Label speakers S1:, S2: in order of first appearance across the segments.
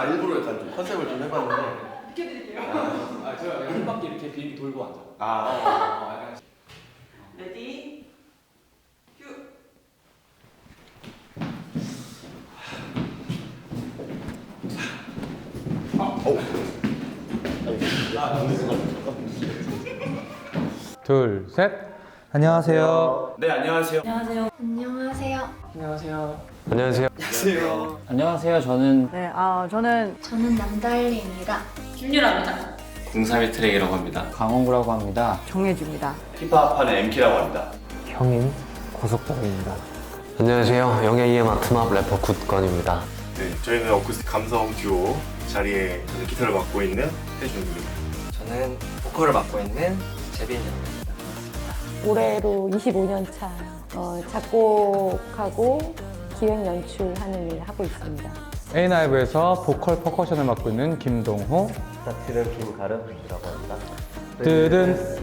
S1: 일부러 약간 좀 컨셉을 좀 해봤는데.
S2: 비켜드릴게요.
S3: 제가 한 바퀴 이렇게 비행기 돌고 앉아.
S1: 약간.
S2: 레디, 큐.
S4: 둘, 셋. 안녕하세요.
S1: 네, 안녕하세요.
S5: 안녕하세요.
S3: 안녕하세요.
S4: 안녕하세요.
S3: 안녕하세요. 저는
S6: 네, 저는
S5: 저는 남달리입니다.
S2: 김유라입니다.
S7: 031 트랙이라고 합니다.
S3: 강원구라고 합니다.
S6: 정혜주입니다.
S1: 힙합하는 MK라고 합니다.
S4: 형인 고속정입니다.
S8: 안녕하세요. 영예 EM 아트맵 래퍼 굿건입니다.
S9: 네, 저희는 어쿠스틱 감성 듀오 자리에 저는 기타를 맡고 있는 태준입니다.
S7: 저는 보컬을 맡고 있는 재빈이입니다.
S10: 올해로 25년 차 작곡하고 기획 연출하는 일을 하고 있습니다.
S4: A나이브에서 보컬 퍼커션을 맡고 있는 김동호.
S8: 스타트를 김가름이라고 합니다.
S4: 뜨든.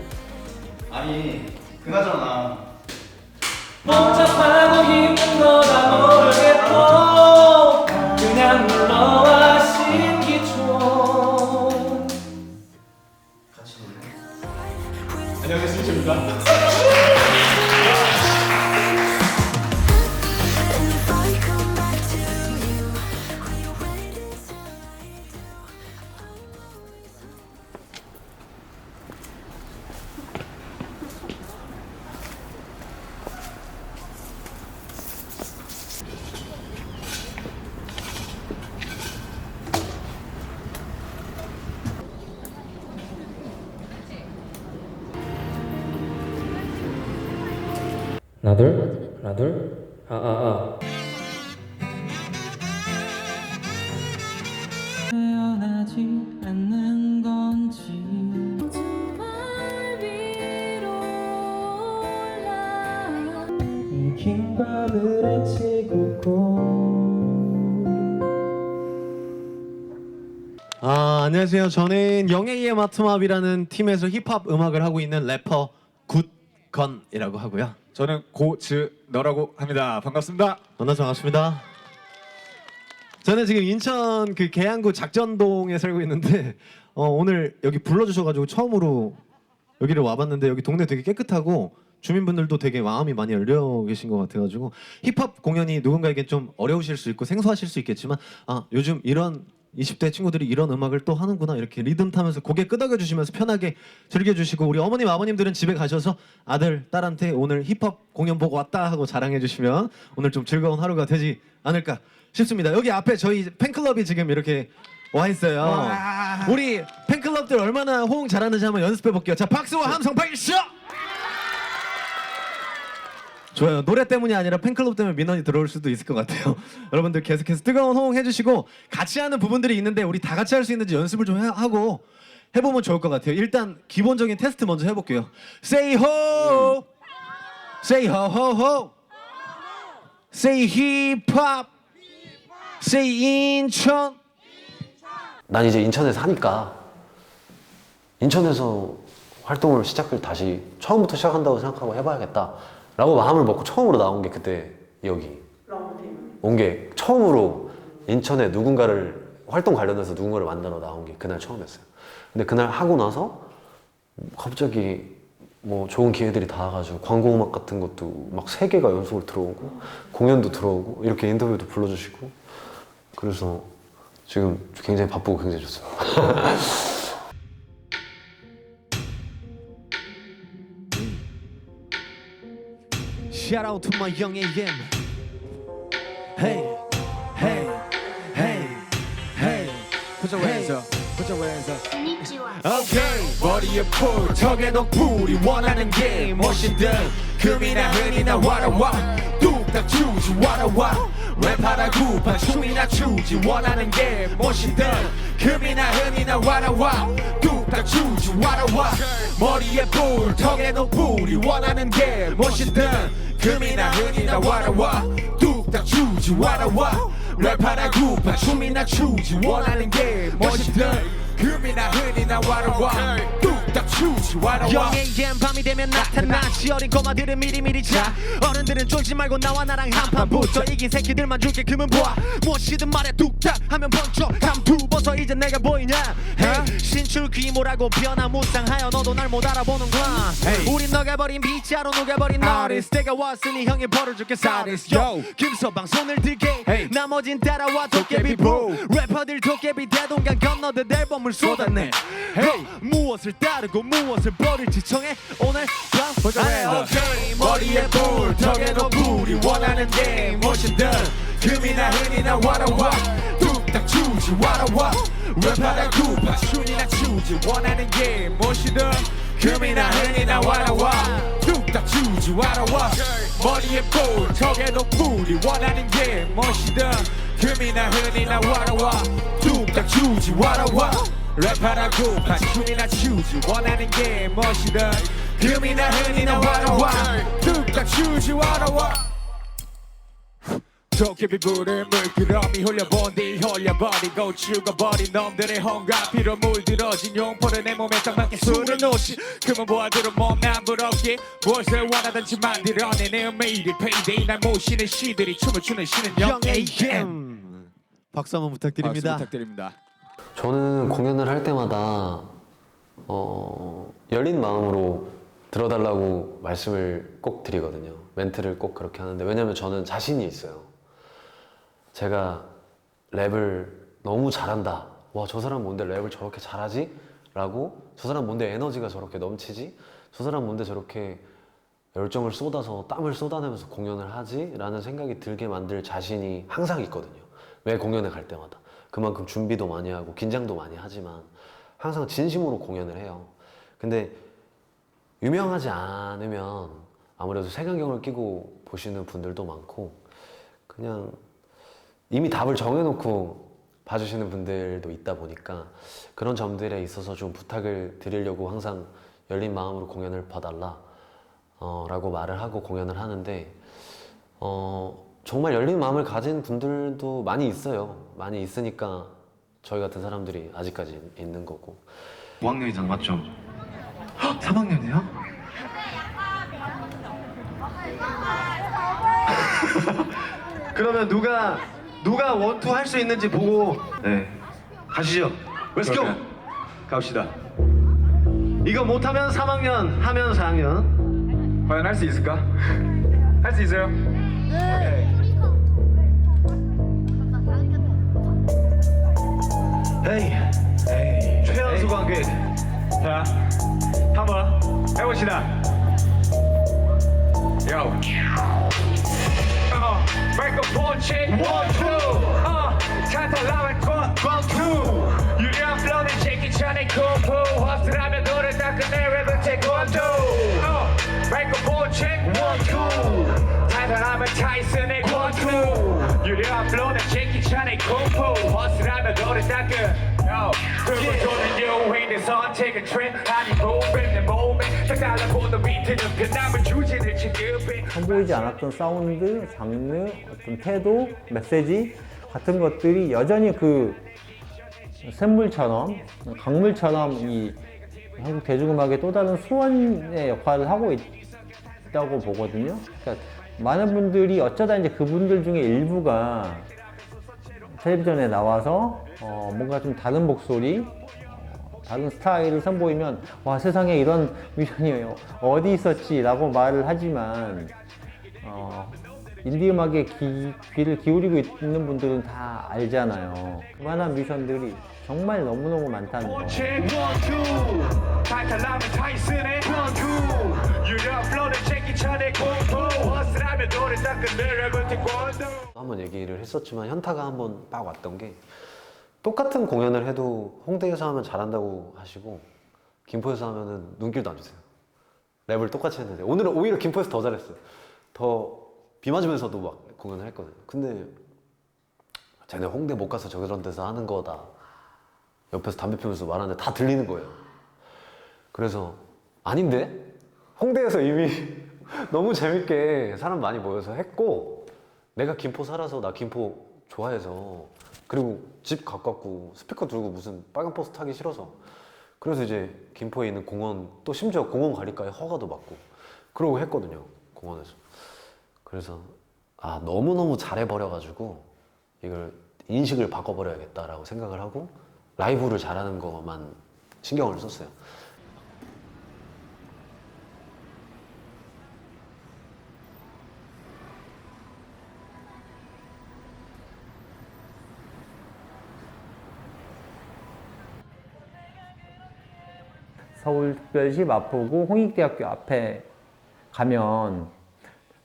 S1: 아니, 그나저나.
S3: 복잡하고 힘든 거다 모르겠고 그냥 놀러와 신기촌.
S1: 같이 놀래.
S3: 안녕히 계십니까?
S7: 하나 둘
S3: 태어나지 않는 건지 이 긴 밤을 헤치고
S11: 안녕하세요. 저는 영예의 마트맙이라는 팀에서 힙합 음악을 하고 있는 래퍼 굿건이라고 하고요.
S4: 저는 고즈너라고 합니다. 반갑습니다.
S11: 만나서 반갑습니다. 저는 지금 인천 그 계양구 작전동에 살고 있는데 오늘 여기 불러주셔가지고 처음으로 여기를 와봤는데 여기 동네 되게 깨끗하고 주민분들도 되게 마음이 많이 열려 계신 것 같아가지고 힙합 공연이 누군가에겐 좀 어려우실 수 있고 생소하실 수 있겠지만 요즘 이런 20대 친구들이 이런 음악을 또 하는구나 이렇게 리듬 타면서 고개 끄덕여 주시면서 편하게 즐겨주시고 우리 어머님 아버님들은 집에 가셔서 아들 딸한테 오늘 힙합 공연 보고 왔다 하고 자랑해 주시면 오늘 좀 즐거운 하루가 되지 않을까 싶습니다. 여기 앞에 저희 팬클럽이 지금 이렇게 와 있어요. 우리 팬클럽들 얼마나 호응 잘하는지 한번 연습해 볼게요. 자, 박수와 함성 박수! 좋아요. 노래 때문이 아니라 팬클럽 때문에 민원이 들어올 수도 있을 것 같아요. 여러분들 계속해서 뜨거운 호응 해주시고 같이 하는 부분들이 있는데 우리 다 같이 할 수 있는지 연습을 좀 하고 해보면 좋을 것 같아요. 일단 기본적인 테스트 먼저 해볼게요. Say ho, say ho ho ho, say hip hop, say 인천.
S8: 난 이제 인천에서 하니까 인천에서 활동을 시작을 다시 처음부터 시작한다고 생각하고 해봐야겠다 라고 마음을 먹고 처음으로 나온 게 그때 여기 온 게 처음으로 인천에 누군가를 활동 관련해서 누군가를 만나러 나온 게 그날 처음이었어요. 근데 그날 하고 나서 갑자기 뭐 좋은 기회들이 다 와가지고 광고 음악 같은 것도 막 3개가 연속으로 들어오고 공연도 들어오고 이렇게 인터뷰도 불러주시고 그래서 지금 굉장히 바쁘고 굉장히 좋습니다.
S11: Shout out to my young AM. Hey, hey, hey, hey. Put your hands up. Put your hands up. Okay. 머리에 풀, 턱에 덕불이 원하는 게 무엇이든 금이나 흔이나 와라와 뚝딱 주지 와라와 랩하라고 반춤이나 추지 원하는 게 무엇이든 금이나 흔이나 와라와 뚝딱 주지 와라와 머리에 불, 턱에 덕불이 원하는 게 무엇이든 금이나 흔이나 와라와 뚝딱 주지 와라와 랩하라고 반춤이나 추지 원하는 게 무엇이든
S3: 금이나 흔이나 와라와 뚝딱 추지 와라와 영예엔 밤이 되면 나타나 지어린 꼬마들은 미리미리 자 어른들은 쫄지 말고 나와 나랑 한판 붙어 이긴 새끼들만 줄게 금은 보아 무엇이든 말해 뚝딱 하면 번쩍 감투 벗어 이제 내가 보이냐 신출 귀모라고 변화무쌍하여 너도 날 못 알아보는구나 우린 녹아버린 빗자루 녹아버린 아리스 때가 왔으니 형이 벌어줄게 사리스 김서방 손을 들게 나머진 따라와 도깨비 브로 래퍼들 도깨비 대동강 건너듯 앨범을 쏟아내 무엇을 따르고 무엇을 버릴지 정해 오늘 밤 오케이 머리에 불 턱에도 불이 원하는 게 무엇이든 금이나 흔이나 와라와 뚝딱 추지 와라와 랩하다 구파 춤이나 추지 원하는 게 무엇이든 금이나 흔이나 와라와 뚝딱 추지 와라와 머리에 불 턱에도 불이 원하는 게 무엇이든 금이나 흔이나 와라와 뚝딱 추지 와라와 랩하다 구파 춤이나 추지 원하는 게 무엇이든 금이나 흔이나 와라와 뚝딱 추지 와라와 도깨비 불을 물끄러미 흘려본 뒤 흘려버리고 죽어버린 놈들의 hon과 피로 물들어진 용포를 내 몸에 딱 맞게 술을 놓지 그만 보아들은 몸난 부럽게 무엇을 원하든지 만들어내는 매일이 페이데이 날 모시는 시들이 춤을 추는 시는 영예인
S11: 박수 한번 부탁드립니다.
S8: 저는 공연을 할 때마다 열린 마음으로 들어달라고 말씀을 꼭 드리거든요. 멘트를 꼭 그렇게 하는데 왜냐면 저는 자신이 있어요. 제가 랩을 너무 잘한다. 와, 저 사람 뭔데 랩을 저렇게 잘하지? 라고 저 사람 뭔데 에너지가 저렇게 넘치지? 저 사람 뭔데 저렇게 열정을 쏟아서 땀을 쏟아내면서 공연을 하지? 라는 생각이 들게 만들 자신이 항상 있거든요. 매 공연에 갈 때마다. 그만큼 준비도 많이 하고 긴장도 많이 하지만 항상 진심으로 공연을 해요. 근데 유명하지 않으면 아무래도 색안경을 끼고 보시는 분들도 많고 그냥 이미 답을 정해놓고 봐주시는 분들도 있다 보니까 그런 점들에 있어서 좀 부탁을 드리려고 항상 열린 마음으로 공연을 봐달라 라고 말을 하고 공연을 하는데 정말 열린 마음을 가진 분들도 많이 있어요. 많이 있으니까 저희 같은 사람들이 아직까지 있는 거고.
S11: 5학년 이상 맞죠? 3학년이요? 그러면 누가 원투 할 수 있는지 보고 가시죠. Let's go. 갑시다. 이거 못하면 3학년, 하면 4학년. 과연 할 수 있을까? 할 수 있어요? 오케이. 헤이 최연수 관객. 자, 한번 해봅시다. 요. 마이크폰 체크 1, 2. 찬탈라면 권 2. 유리한 플로는 제기 전에 콤보. 허스라면 노래 다 끝내 랩은 태권도. 마이크폰 체크 1, 2. 찬탈라면 타이슨의 권 2. 유리한 플로는 제기 전에 콤보. 허스라면 노래 다 끝. 들고 도는 유행의 선택은 트렌드 아니고 내 몸에 딱 달라붙는 밑에는 변함을 주제를 취급해
S5: 선보이지 않았던 사운드, 장르, 어떤 태도, 메시지 같은 것들이 여전히 그 샘물처럼, 강물처럼 이 한국 대중음악의 또 다른 수원의 역할을 하고 있다고 보거든요. 그러니까 많은 분들이 어쩌다 이제 그분들 중에 일부가 텔레비전에 나와서 뭔가 좀 다른 목소리, 다른 스타일을 선보이면 와, 세상에 이런 뮤지션이 어디 있었지 라고 말을 하지만 인디 음악에 귀를 기울이고 있는 분들은 다 알잖아요. 그만한 뮤지션들이 정말 너무너무 많다는 거.
S8: 한번 얘기를 했었지만 현타가 한번 빡 왔던 게 똑같은 공연을 해도 홍대에서 하면 잘한다고 하시고 김포에서 하면은 눈길도 안 주세요. 랩을 똑같이 했는데 오늘은 오히려 김포에서 더 잘했어요. 더 비 맞으면서도 막 공연을 했거든요. 근데 쟤네 홍대 못 가서 저런 데서 하는 거다. 옆에서 담배 피우면서 말하는데 다 들리는 거예요. 그래서 아닌데? 홍대에서 이미 너무 재밌게 사람 많이 모여서 했고 내가 김포 살아서 나 김포 좋아해서 그리고 집 가깝고 스피커 들고 무슨 빨간 버스 타기 싫어서. 그래서 이제 김포에 있는 공원, 또 심지어 공원 가니까 허가도 받고 그러고 했거든요, 공원에서. 그래서 아, 너무너무 잘해버려가지고 이걸 인식을 바꿔버려야겠다라고 생각을 하고 라이브를 잘하는 것만 신경을 썼어요.
S5: 서울특별시 마포구 홍익대학교 앞에 가면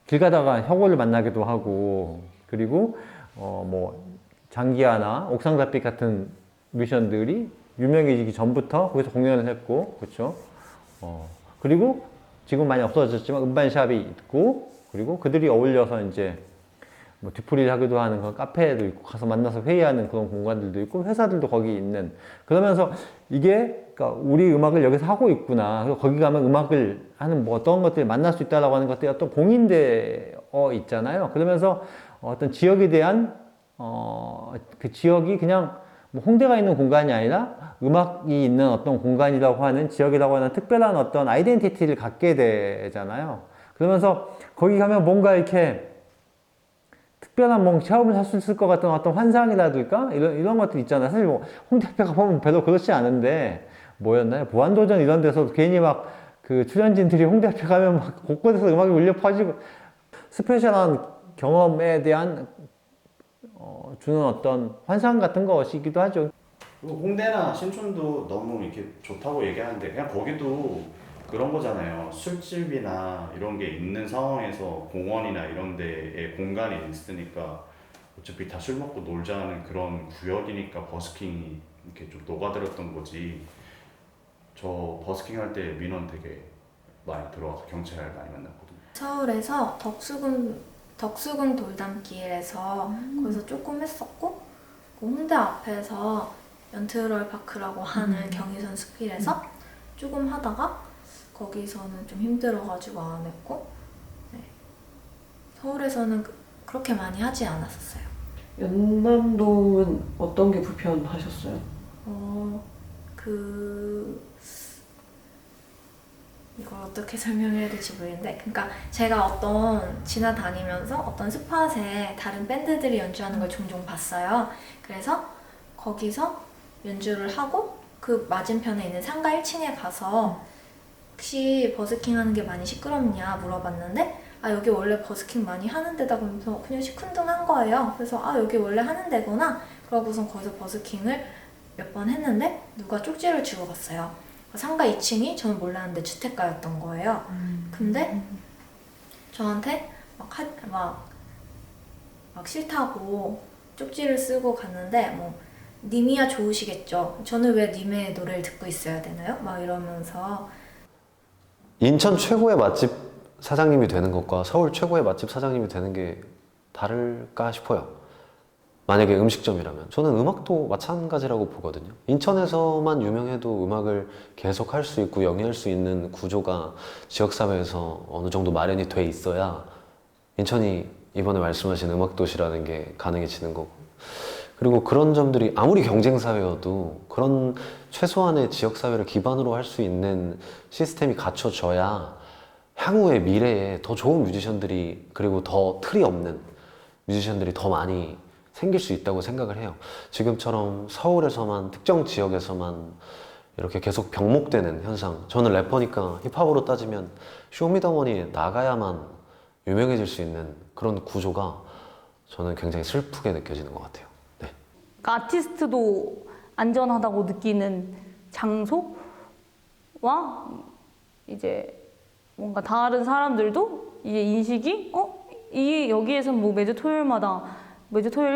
S5: 길 가다가 혁오를 만나기도 하고, 그리고 뭐 장기하나 옥상달빛 같은 뮤지션들이 유명해지기 전부터 거기서 공연을 했고, 그렇죠. 그리고 지금 많이 없어졌지만 음반샵이 있고, 그리고 그들이 어울려서 이제 뭐 뒤풀이를 하기도 하는 그런 카페도 있고, 가서 만나서 회의하는 그런 공간들도 있고, 회사들도 거기 있는. 그러면서 이게 그러니까 우리 음악을 여기서 하고 있구나. 그리고 거기 가면 음악을 하는 뭐 어떤 것들을 만날 수 있다라고 하는 것들이 어떤 봉인되어 있잖아요. 그러면서 어떤 지역에 대한 그 지역이 그냥 뭐 홍대가 있는 공간이 아니라 음악이 있는 어떤 공간이라고 하는, 지역이라고 하는 특별한 어떤 아이덴티티를 갖게 되잖아요. 그러면서 거기 가면 뭔가 이렇게 특별한 뭔 체험을 할 수 있을 것 같은 어떤 환상이라든가 이런 것들 있잖아요. 사실 뭐 홍대 앞에 가보면 별로 그렇지 않은데, 뭐였나요? 무한도전 이런 데서 괜히 막 그 출연진들이 홍대 앞에 가면 막 곳곳에서 음악이 울려 퍼지고, 스페셜한 경험에 대한 주는 어떤 환상 같은 것이기도 하죠.
S1: 그리고 홍대나 신촌도 너무 이렇게 좋다고 얘기하는데 그냥 거기도 그런 거잖아요. 술집이나 이런 게 있는 상황에서 공원이나 이런 데에 공간이 있으니까 어차피 다 술 먹고 놀자는 그런 구역이니까 버스킹이 이렇게 좀 녹아들었던 거지. 저 버스킹 할 때 민원 되게 많이 들어와서 경찰 많이 만났거든요.
S6: 서울에서 덕수궁 돌담길에서 거기서 조금 했었고, 그 홍대 앞에서 연트럴 파크라고 하는 경의선 스필에서 조금 하다가 거기서는 좀 힘들어가지고 안 했고, 네. 서울에서는 그렇게 많이 하지 않았었어요.
S2: 연남동은 어떤 게 불편하셨어요?
S6: 이걸 어떻게 설명해야 될지 모르겠는데, 그러니까 제가 지나다니면서 어떤 스팟에 다른 밴드들이 연주하는 걸 종종 봤어요. 그래서 거기서 연주를 하고 그 맞은편에 있는 상가 1층에 가서 혹시 버스킹 하는 게 많이 시끄럽냐 물어봤는데, 아, 여기 원래 버스킹 많이 하는 데다 그러면서 그냥 시큰둥한 거예요. 그래서 아, 여기 원래 하는 데구나. 그러고선 거기서 버스킹을 몇 번 했는데 누가 쪽지를 주고 갔어요. 상가 2층이 저는 몰랐는데 주택가였던 거예요. 근데 저한테 막 싫다고 쪽지를 쓰고 갔는데, 뭐 님이야 좋으시겠죠. 저는 왜 님의 노래를 듣고 있어야 되나요? 막 이러면서.
S8: 인천 최고의 맛집 사장님이 되는 것과 서울 최고의 맛집 사장님이 되는 게 다를까 싶어요. 만약에 음식점이라면 저는 음악도 마찬가지라고 보거든요. 인천에서만 유명해도 음악을 계속 할 수 있고 영위할 수 있는 구조가 지역사회에서 어느 정도 마련이 돼 있어야 인천이 이번에 말씀하신 음악도시라는 게 가능해지는 거고, 그리고 그런 점들이 아무리 경쟁사회여도 그런 최소한의 지역사회를 기반으로 할 수 있는 시스템이 갖춰져야 향후의 미래에 더 좋은 뮤지션들이, 그리고 더 틀이 없는 뮤지션들이 더 많이 생길 수 있다고 생각을 해요. 지금처럼 서울에서만, 특정 지역에서만 이렇게 계속 병목되는 현상. 저는 래퍼니까 힙합으로 따지면 쇼미더머니에 나가야만 유명해질 수 있는 그런 구조가 저는 굉장히 슬프게 느껴지는 것 같아요. 네.
S12: 그러니까 아티스트도 안전하다고 느끼는 장소와 이제 뭔가 다른 사람들도 이제 인식이 이 여기에선 뭐 매주 토요일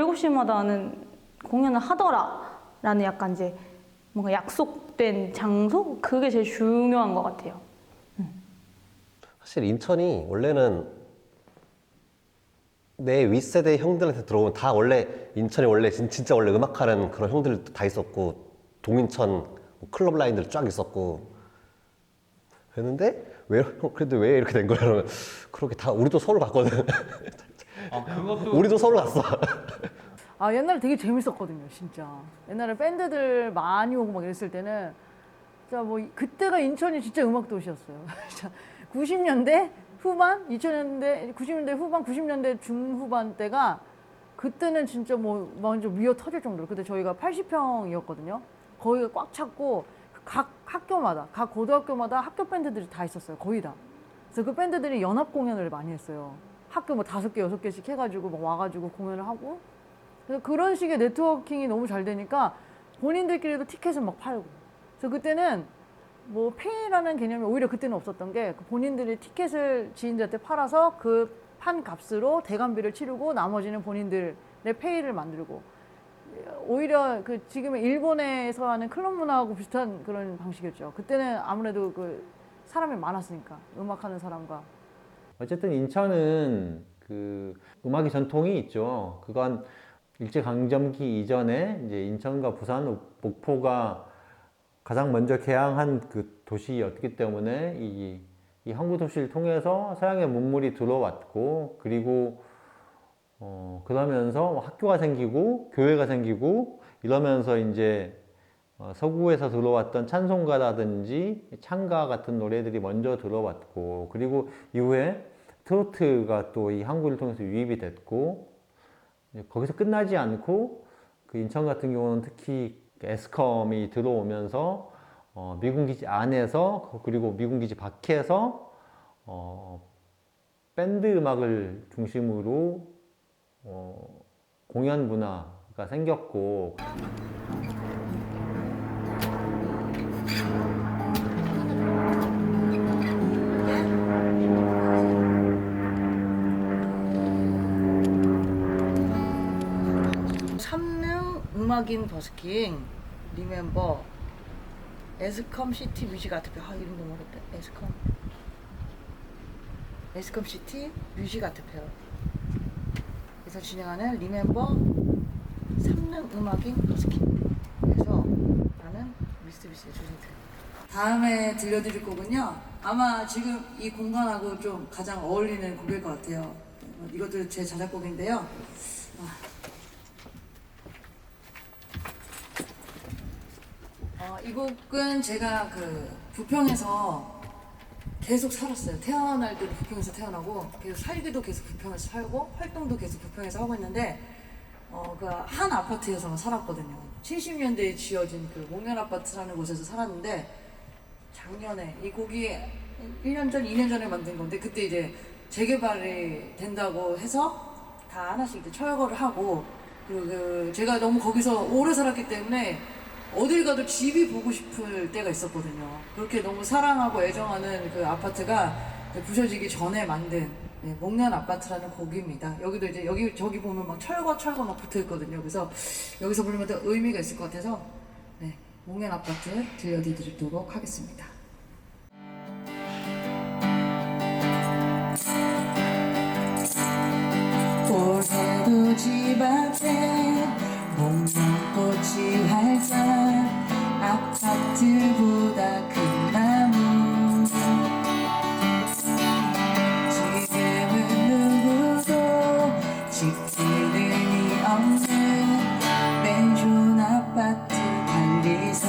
S12: 7시마다 하는 공연을 하더라 라는 약간 이제 뭔가 약속된 장소? 그게 제일 중요한 것 같아요.
S13: 사실 인천이 원래는 내 윗세대 형들한테 들어오면 다 원래 인천이 원래 진짜 원래 음악하는 그런 형들 다 있었고, 동인천 클럽 라인들 쫙 있었고 그랬는데 그래도 왜 이렇게 된 거야? 그러면 그렇게 다 우리도 서울 갔거든.
S4: 그것도
S13: 우리도 서울 갔어.
S14: 아 옛날에 되게 재밌었거든요, 진짜. 옛날에 밴드들 많이 오고 막 이랬을 때는 진짜 뭐 그때가 인천이 진짜 음악 도시였어요. 90년대 후반, 2000년대, 90년대 후반, 90년대 중후반 때가 그때는 진짜 뭐 완전 미어 터질 정도로. 그때 저희가 80평이었거든요. 거기가 꽉 찼고 각 학교마다, 각 고등학교마다 학교 밴드들이 다 있었어요. 거의 다. 그래서 그 밴드들이 연합 공연을 많이 했어요. 학교 뭐 5개, 6개씩 해가지고 막 와가지고 공연을 하고. 그래서 그런 식의 네트워킹이 너무 잘 되니까 본인들끼리도 티켓을 막 팔고. 그래서 그때는 뭐 페이라는 개념이 오히려 그때는 없었던 게 본인들이 티켓을 지인들한테 팔아서 그 판 값으로 대관비를 치르고 나머지는 본인들의 페이를 만들고, 오히려 그 지금의 일본에서 하는 클럽 문화하고 비슷한 그런 방식이었죠. 그때는 아무래도 그 사람이 많았으니까, 음악하는 사람과.
S5: 어쨌든 인천은 그 음악의 전통이 있죠. 그건 일제강점기 이전에 이제 인천과 부산, 목포가 가장 먼저 개항한 그 도시였기 때문에 이 항구 도시를 통해서 서양의 문물이 들어왔고, 그리고 그러면서 학교가 생기고 교회가 생기고 이러면서 이제 서구에서 들어왔던 찬송가라든지 창가 같은 노래들이 먼저 들어왔고, 그리고 이후에 트로트가 또 이 항구를 통해서 유입이 됐고, 거기서 끝나지 않고 그 인천 같은 경우는 특히 에스컴이 들어오면서 미군기지 안에서 그리고 미군기지 밖에서 밴드 음악을 중심으로 공연 문화가 생겼고,
S14: 음악인 버스킹, 리멤버, 에스컴 시티 뮤직 아트페어. 아 이름도 모르겠다. 에스컴 시티 뮤직 아트페어. 그래서 진행하는 리멤버 3능 음악인 버스킹. 그래서 나는 미스비스의 조진태. 다음에 들려드릴 곡은요, 아마 지금 이 공간하고 좀 가장 어울리는 곡일 것 같아요. 이것도 제 자작곡인데요. 이 곡은 제가 그 부평에서 계속 살았어요. 태어날 때도 부평에서 태어나고, 계속 살기도 계속 부평에서 살고, 활동도 계속 부평에서 하고 있는데, 그 한 아파트에서 살았거든요. 70년대에 지어진 그 목련 아파트라는 곳에서 살았는데, 작년에 이 곡이 1년 전, 2년 전에 만든 건데, 그때 이제 재개발이 된다고 해서 다 하나씩 이제 철거를 하고, 그리고 제가 너무 거기서 오래 살았기 때문에 어딜 가도 집이 보고 싶을 때가 있었거든요. 그렇게 너무 사랑하고 애정하는 그 아파트가 부셔지기 전에 만든 목련 아파트라는 곡입니다. 여기도 이제 저기 보면 막 철거 막 붙어 있거든요. 그래서 여기서 부르면 또 의미가 있을 것 같아서 목련 아파트 들려드리도록 하겠습니다. 올해도 집 앞에 목련꽃이 활짝, 아파트보다 큰 나무. 지금은 누구도 지키는이 없는 맨션 아파트 관리소.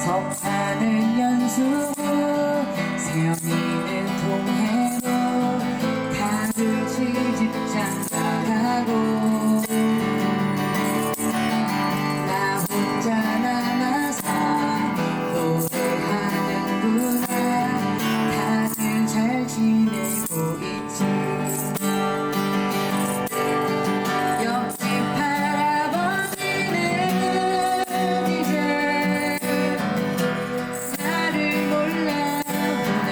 S14: 석파는 연수구, 세영이는 동해로 다들 직장 나가고, 나 혼자 남아서 노래하는구나. 다들 잘 지내고 있지. 옆집 할아버지는 이제 나를 몰라보네.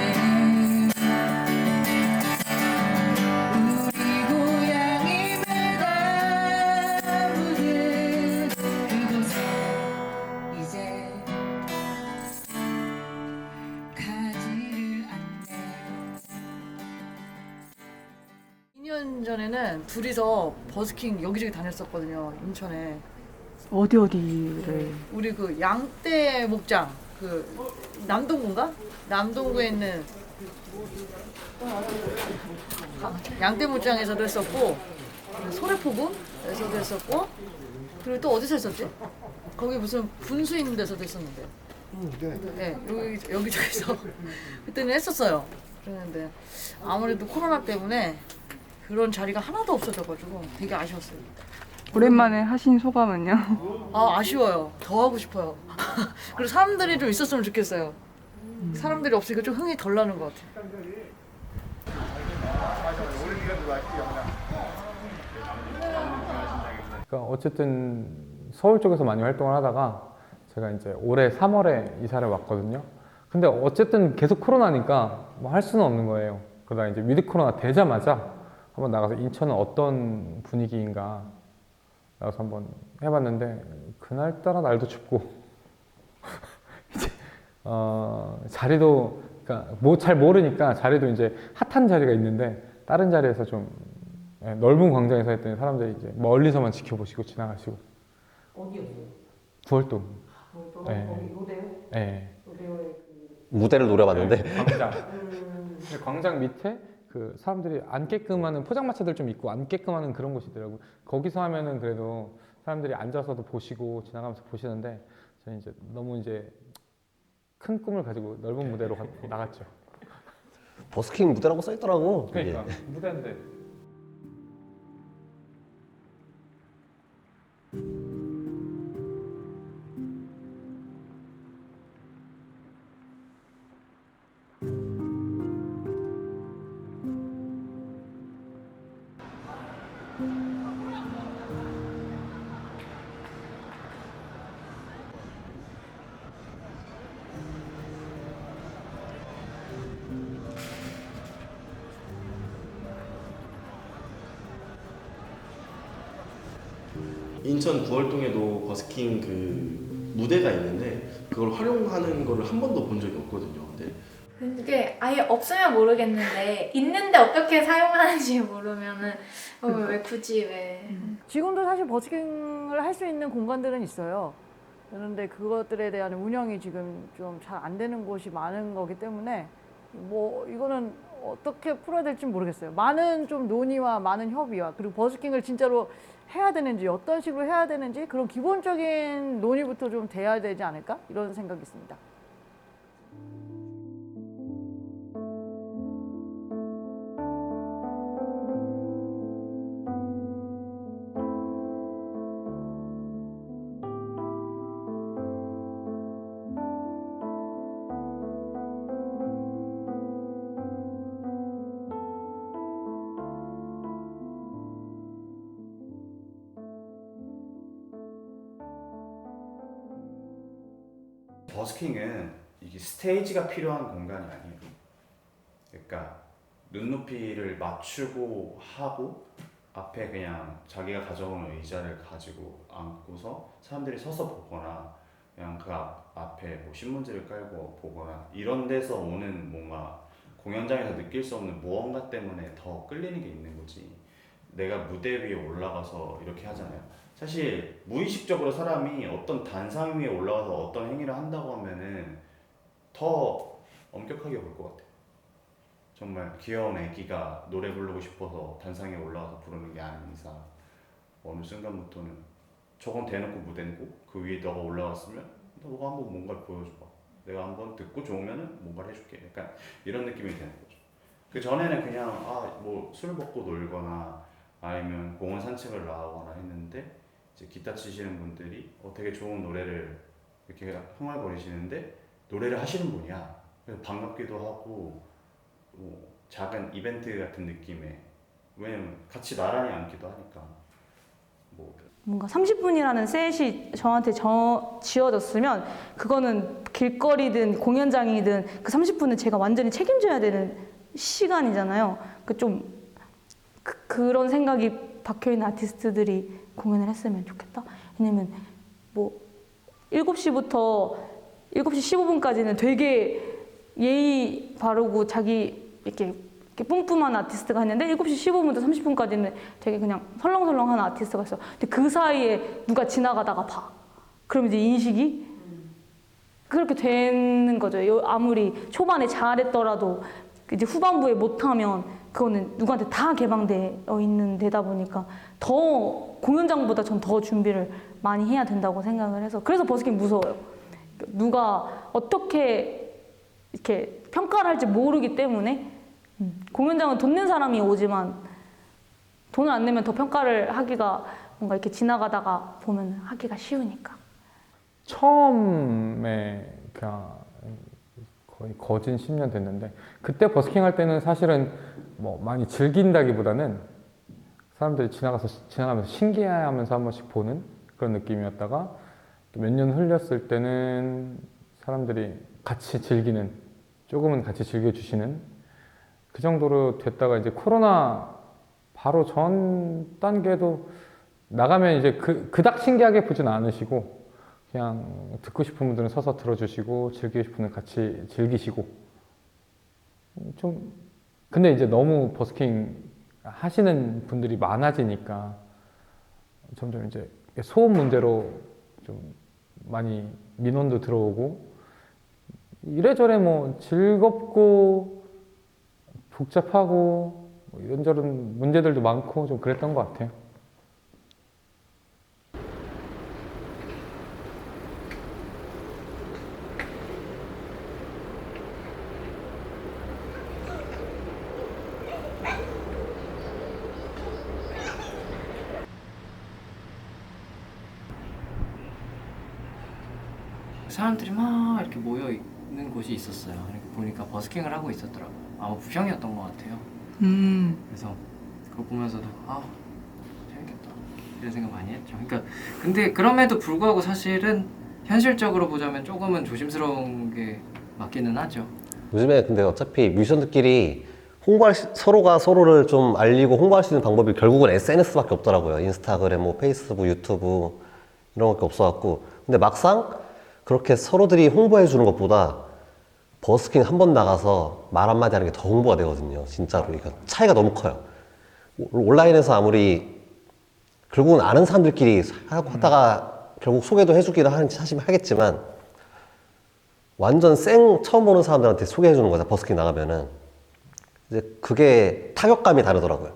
S14: 우리 고향이 매다 묻은 그곳에 이제 가지를 않네. 2년 전에는 둘이서 버스킹 여기저기 다녔었거든요, 인천에.
S2: 어디를?
S14: 우리 그 양떼 목장, 그 남동구인가? 남동구에 있는 양떼 목장에서도 했었고, 소래포구에서도 했었고 그리고 또 어디서 했었지? 거기 무슨 분수 있는 데서도 했었는데. 네, 여기저기서 그때는 했었어요. 그랬는데 아무래도 코로나 때문에 그런 자리가 하나도 없어져가지고 되게 아쉬웠어요.
S2: 오랜만에 하신 소감은요?
S14: 아쉬워요. 더 하고 싶어요. 그리고 사람들이 좀 있었으면 좋겠어요. 사람들이 없으니까 좀 흥이 덜 나는 것 같아요.
S4: 그러니까 어쨌든 서울 쪽에서 많이 활동을 하다가 제가 이제 올해 3월에 이사를 왔거든요. 근데 어쨌든 계속 코로나니까 뭐 할 수는 없는 거예요. 그러다 이제 위드 코로나 되자마자 한번 나가서 인천은 어떤 분위기인가 나가서 한번 해봤는데 그날따라 날도 춥고 이제 자리도 그러니까 뭐 잘 모르니까 자리도 이제 핫한 자리가 있는데 다른 자리에서 좀 넓은 광장에서 했더니 사람들이 이제 멀리서만 지켜보시고 지나가시고.
S5: 어디였어요?
S4: 구월동.
S5: 네. 거기 로데오?
S4: 네.
S5: 로데오에
S13: 무대를 노려봤는데.
S4: 네, 광장. 광장 밑에 그 사람들이 앉게끔 하는 포장마차들 좀 있고 앉게끔 하는 그런 곳이더라고요. 거기서 하면은 그래도 사람들이 앉아서도 보시고 지나가면서 보시는데 저는 이제 너무 이제 큰 꿈을 가지고 넓은 무대로 나갔죠.
S13: 버스킹 무대라고 써있더라고.
S4: 그러니까 무대인데.
S9: 인천 구월동에도 버스킹 그 무대가 있는데 그걸 활용하는 거를 한 번도 본 적이 없거든요. 근데
S6: 그게 아예 없으면 모르겠는데 있는데 어떻게 사용하는지 모르면은 왜 굳이 왜
S14: 지금도 사실 버스킹을 할 수 있는 공간들은 있어요. 그런데 그것들에 대한 운영이 지금 좀 잘 안 되는 곳이 많은 거기 때문에 뭐 이거는 어떻게 풀어야 될지 모르겠어요. 많은 좀 논의와 많은 협의와 그리고 버스킹을 진짜로 해야 되는지 어떤 식으로 해야 되는지 그런 기본적인 논의부터 좀 돼야 되지 않을까 이런 생각이 있습니다.
S1: 버스킹은 이게 스테이지가 필요한 공간이 아니에요. 그러니까 눈높이를 맞추고 하고 앞에 그냥 자기가 가져온 의자를 가지고 앉고서 사람들이 서서 보거나 그냥 그 앞에 뭐 신문지를 깔고 보거나 이런 데서 오는 뭔가 공연장에서 느낄 수 없는 무언가 때문에 더 끌리는 게 있는 거지. 내가 무대 위에 올라가서 이렇게 하잖아요. 사실 무의식적으로 사람이 어떤 단상 위에 올라가서 어떤 행위를 한다고 하면은 더 엄격하게 볼 것 같아요. 정말 귀여운 애기가 노래 부르고 싶어서 단상에 올라가서 부르는 게 아닌 이상 어느 순간부터는 저건 대놓고 무대고 그 위에 너가 올라갔으면 너가 한번 뭔가를 보여줘봐. 내가 한번 듣고 좋으면은 뭔가를 해줄게. 약간 이런 느낌이 되는 거죠. 그 전에는 그냥 뭐 술 먹고 놀거나 아니면 공원 산책을 나가거나 했는데 이제 기타 치시는 분들이 되게 좋은 노래를 이렇게 흥얼거리시는데 노래를 하시는 분이야. 그래서 반갑기도 하고 뭐 작은 이벤트 같은 느낌의 왜냐면 같이 나란히 앉기도 하니까 뭐
S12: 뭔가 30분이라는 셋이 저한테 지어졌으면 그거는 길거리든 공연장이든 그 30분은 제가 완전히 책임져야 되는 시간이잖아요. 그런 생각이 박혀있는 아티스트들이 공연을 했으면 좋겠다. 왜냐면 뭐 7시부터 7시 15분까지는 되게 예의 바르고 자기 이렇게 뿜뿜한 아티스트가 했는데 7시 15분부터 30분까지는 되게 그냥 설렁설렁한 아티스트가 있어. 근데 그 사이에 누가 지나가다가 봐. 그럼 이제 인식이 그렇게 되는 거죠. 아무리 초반에 잘했더라도 이제 후반부에 못하면 그거는 누구한테 다 개방되어 있는 데다 보니까 더 공연장보다 전 더 준비를 많이 해야 된다고 생각을 해서 그래서 버스킹 무서워요. 누가 어떻게 이렇게 평가를 할지 모르기 때문에 공연장은 돈 낸 사람이 오지만 돈을 안 내면 더 평가를 하기가 뭔가 이렇게 지나가다가 보면 하기가 쉬우니까.
S4: 처음에 그냥 거의 거진 10년 됐는데 그때 버스킹 할 때는 사실은 뭐 많이 즐긴다기보다는 사람들이 지나가면서 신기해하면서 한 번씩 보는 그런 느낌이었다가 몇 년 흘렸을 때는 사람들이 같이 즐기는, 조금은 같이 즐겨주시는 그 정도로 됐다가 이제 코로나 바로 전 단계도 나가면 이제 그닥 신기하게 보진 않으시고 그냥 듣고 싶은 분들은 서서 들어주시고 즐기고 싶은 분들은 같이 즐기시고 좀 근데 이제 너무 버스킹 하시는 분들이 많아지니까 점점 이제 소음 문제로 좀 많이 민원도 들어오고 이래저래 뭐 즐겁고 복잡하고 뭐 이런저런 문제들도 많고 좀 그랬던 것 같아요.
S7: 사람들이 막 이렇게 모여 있는 곳이 있었어요. 이렇게 보니까 버스킹을 하고 있었더라고요. 아마 부평이었던 것 같아요. 그래서 그거 보면서도 재밌겠다 이런 생각 많이 했죠. 그러니까 근데 그럼에도 불구하고 사실은 현실적으로 보자면 조금은 조심스러운 게 맞기는 하죠.
S13: 요즘에 근데 어차피 뮤지션들끼리 서로가 서로를 좀 알리고 홍보할 수 있는 방법이 결국은 SNS밖에 없더라고요. 인스타그램, 뭐 페이스북, 유튜브 이런 것밖에 없어갖고 근데 막상 그렇게 서로들이 홍보해 주는 것보다 버스킹 한 번 나가서 말 한마디 하는 게 더 홍보가 되거든요. 진짜로. 그러니까 차이가 너무 커요. 온라인에서 아무리 결국은 아는 사람들끼리 하다가 결국 소개도 해주기도 하겠지만 완전 처음 보는 사람들한테 소개해 주는 거죠. 버스킹 나가면은. 이제 그게 타격감이 다르더라고요.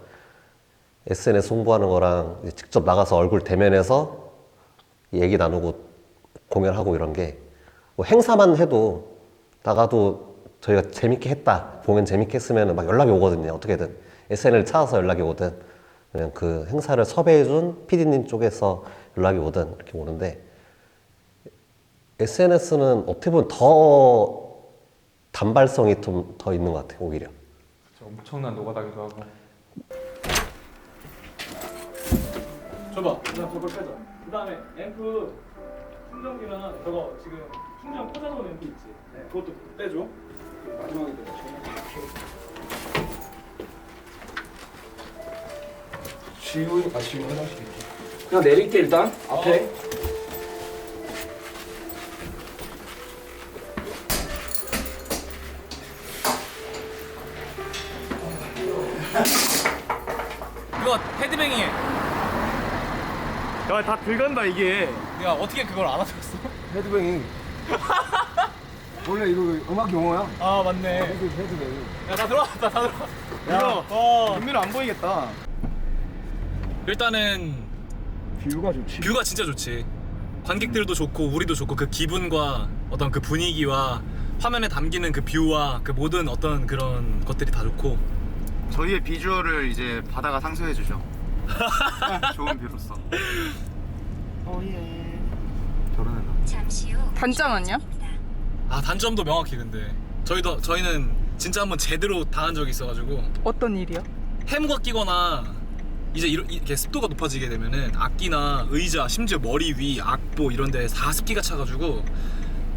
S13: SNS 홍보하는 거랑 직접 나가서 얼굴 대면해서 얘기 나누고 공연하고 이런 게 뭐 행사만 해도 나가도 저희가 재밌게 했다, 공연 재밌게 했으면 막 연락이 오거든요. 어떻게든 SNS를 찾아서 연락이 오든 그냥 그 행사를 섭외해준 PD님 쪽에서 연락이 오든 이렇게 오는데 SNS는 어떻게 보면 더 단발성이 좀 더 있는 것 같아요. 오히려
S4: 엄청난 노가다기도 하고.
S15: 줘봐. 저걸 빼자. 그 다음에 앰프 충전기랑 저거 지금 충전 꽂아놓은 앰프 있지? 그것도 빼줘. 마지막에 내가
S16: 지우 화장실 그냥 내릴게 일단 앞에.
S15: 이거 헤드뱅잉 해. 야, 다 들어간다 이게. 야, 어떻게 그걸 알아들었어?
S16: 헤드뱅잉. 원래 이거 음악 용어야.
S15: 아, 맞네.
S16: 헤드뱅잉.
S15: 야, 다 들어왔다, 다 들어왔다.
S16: 야,
S15: 눈밀어 안 보이겠다. 일단은
S16: 뷰가 좋지.
S15: 뷰가 진짜 좋지. 관객들도 좋고 우리도 좋고 그 기분과 어떤 그 분위기와 화면에 담기는 그 뷰와 그 모든 어떤 그런 것들이 다 좋고
S1: 저희의 비주얼을 이제 바다가 상쇄해 주죠. 좋은 뷰로서.
S15: 오예.
S1: 결혼했나?
S2: 단점은요?
S15: 아, 단점도 명확히 근데 저희는 진짜 한번 제대로 당한 적이 있어가지고.
S2: 어떤 일이요?
S15: 해무가 끼거나 이제 이렇게 습도가 높아지게 되면은 악기나 의자, 심지어 머리 위, 악보 이런 데 다 습기가 차가지고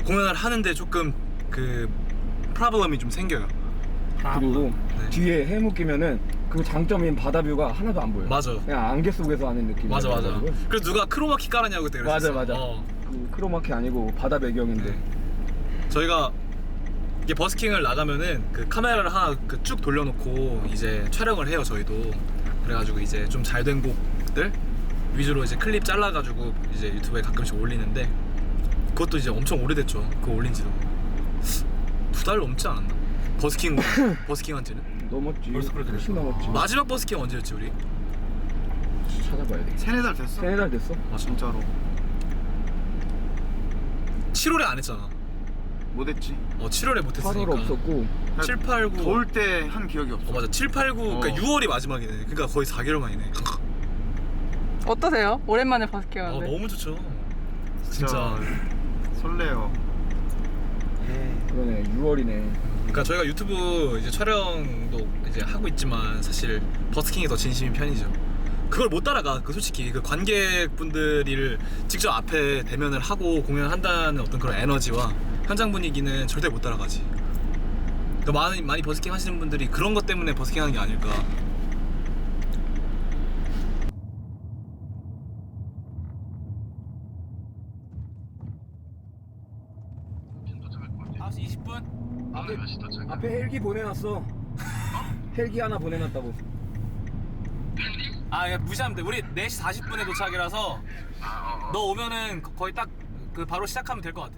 S15: 공연을 하는데 조금 그 프로블럼이 좀 생겨요.
S16: 그리고 뒤에 해무 끼면은 그 장점인 바다뷰가 하나도 안 보여.
S15: 맞아.
S16: 그냥 안개 속에서 하는 느낌.
S15: 맞아. 그래서 누가 크로마키 깔았냐고 그때 그랬었어.
S16: 맞아. 그 크로마키 아니고 바다 배경인데.
S15: 저희가 이게 버스킹을 나가면은 그 카메라를 하나 그 쭉 돌려놓고 이제 촬영을 해요. 저희도. 그래가지고 이제 좀 잘 된 곡들 위주로 이제 클립 잘라가지고 이제 유튜브에 가끔씩 올리는데 그것도 이제 엄청 오래됐죠. 그거 올린지도 2달 넘지 않았나? 버스킹 한 지는?
S16: 넘었지.
S15: 벌써 그렇게
S16: 훨씬 넘었지.
S15: 마지막 버스킹 언제였지 우리?
S16: 찾아봐야 돼.
S15: 3-4달 됐어?
S16: 3-4달 됐어?
S15: 아 진짜로 7월에 안 했잖아.
S17: 못했지.
S15: 7월에 못했으니까
S16: 8월 없었고
S15: 7, 8, 9
S17: 더울 때 한 기억이 없어.
S15: 맞아 7, 8, 9 그러니까 6월이 마지막이네. 그러니까 거의 4개월 만이네.
S2: 어떠세요? 오랜만에 버스킹 하는데.
S15: 너무 좋죠. 진짜
S17: 설레요.
S16: 그러네 6월이네.
S15: 그러니까 저희가 유튜브 이제 촬영도 이제 하고 있지만 사실 버스킹이 더 진심인 편이죠. 그걸 못 따라가. 그 솔직히 그 관객분들을 직접 앞에 대면을 하고 공연을 한다는 어떤 그런 에너지와 현장 분위기는 절대 못 따라가지. 그러니까 많이 버스킹 하시는 분들이 그런 것 때문에 버스킹 하는 게 아닐까.
S16: 앞에 헬기 보내놨어. 헬기 하나 보내놨다고.
S15: 야, 무시하면 돼. 우리 4시 40분에 도착이라서 너 오면은 거의 딱 그 바로 시작하면 될 것 같아.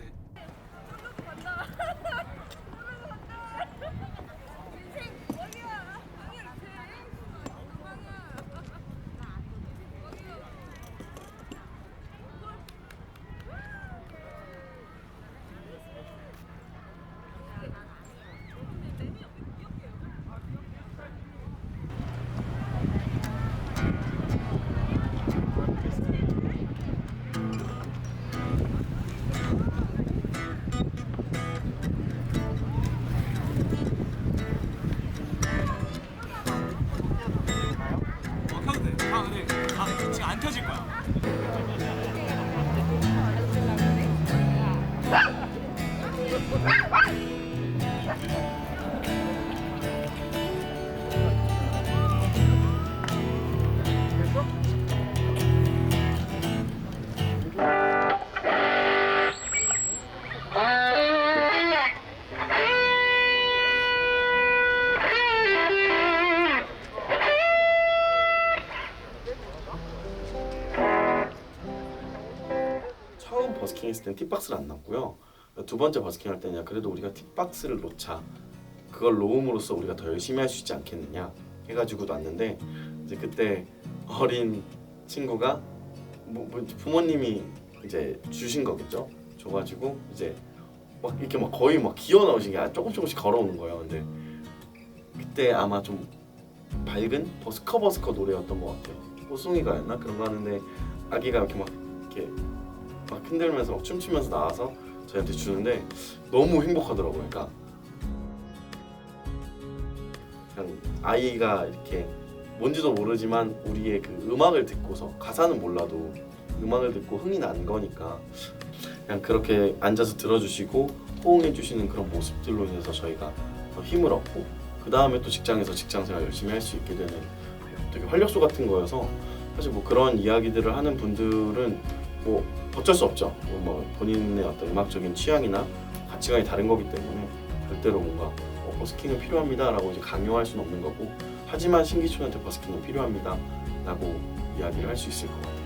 S15: 지금 안 켜질 거야.
S9: 처음 버스킹 했을 땐 팁박스를 안 넣었고요. 두 번째 버스킹 할 때는 그래도 우리가 팁박스를 놓자. 그걸 놓음으로써 우리가 더 열심히 할 수 있지 않겠느냐 해가지고 놨는데 이제 그때 어린 친구가 부모님이 이제 주신 거겠죠. 줘가지고 이제 막 이렇게 막 거의 막 기어 나오신 게 조금씩 걸어오는 거예요. 근데 그때 아마 좀 밝은 버스커 노래였던 것 같아요. 호송이가였나 그런 거 하는데 아기가 이렇게 막 흔들면서 막 춤추면서 나와서 저희한테 주는데 너무 행복하더라고요. 그러니까 그냥 아이가 이렇게 뭔지도 모르지만 우리의 그 음악을 듣고서 가사는 몰라도 음악을 듣고 흥이 난 거니까 그냥 그렇게 앉아서 들어주시고 호응해 주시는 그런 모습들로 인해서 저희가 더 힘을 얻고 그 다음에 또 직장에서 직장생활 열심히 할 수 있게 되는 되게 활력소 같은 거여서 사실 뭐 그런 이야기들을 하는 분들은 뭐 어쩔 수 없죠. 뭐 본인의 어떤 음악적인 취향이나 가치관이 다른 거기 때문에 절대로 뭔가 버스킹은 필요합니다라고 이제 강요할 수는 없는 거고 하지만 신기촌한테 버스킹은 필요합니다라고 이야기를 할 수 있을 것 같아요.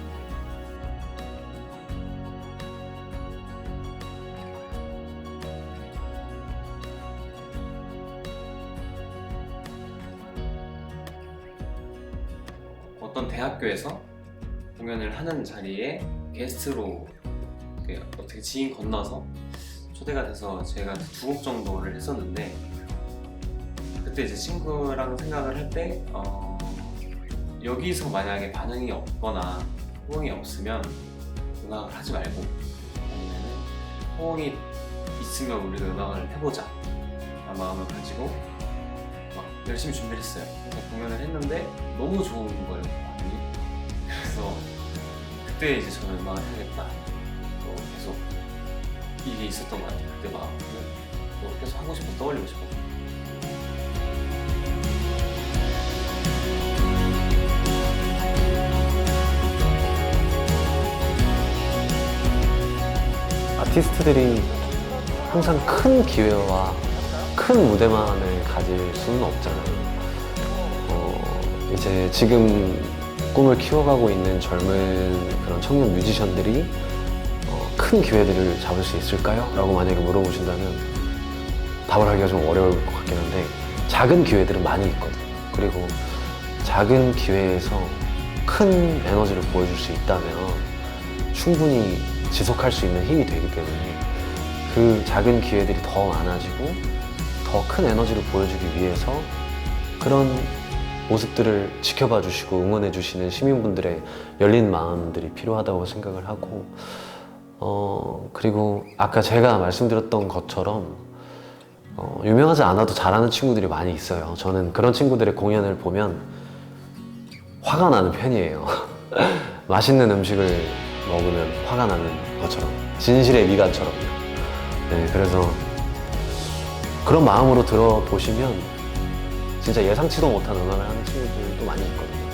S18: 어떤 대학교에서 공연을 하는 자리에 게스트로 어떻게 지인 건너서 초대가 돼서 제가 2곡 정도를 했었는데 그때 이제 친구랑 생각을 할 때 여기서 만약에 반응이 없거나 호응이 없으면 음악을 하지 말고 아니면은 호응이 있으면 우리가 음악을 해보자 라는 마음을 가지고 막 열심히 준비를 했어요. 그래서 공연을 했는데 너무 좋은 거예요, 반응이. 그래서 그때 이제 저는 음악을 해야겠다 또 계속 이게 있었던 것 같아요. 그때 마음은 또 계속 하고 싶고 떠올리고 싶고.
S8: 아티스트들이 항상 큰 기회와 큰 무대만을 가질 수는 없잖아요. 이제 지금 꿈을 키워가고 있는 젊은 그런 청년 뮤지션들이 큰 기회들을 잡을 수 있을까요? 라고 만약에 물어보신다면 답을 하기가 좀 어려울 것 같긴 한데 작은 기회들은 많이 있거든요. 그리고 작은 기회에서 큰 에너지를 보여줄 수 있다면 충분히 지속할 수 있는 힘이 되기 때문에 그 작은 기회들이 더 많아지고 더 큰 에너지를 보여주기 위해서 그런 모습들을 지켜봐 주시고 응원해 주시는 시민분들의 열린 마음들이 필요하다고 생각을 하고 그리고 아까 제가 말씀드렸던 것처럼 유명하지 않아도 잘하는 친구들이 많이 있어요. 저는 그런 친구들의 공연을 보면 화가 나는 편이에요. 맛있는 음식을 먹으면 화가 나는 것처럼 진실의 미간처럼요. 네, 그래서 그런 마음으로 들어보시면 진짜 예상치도 못한 음악을 하는 친구들도 많이 있거든요.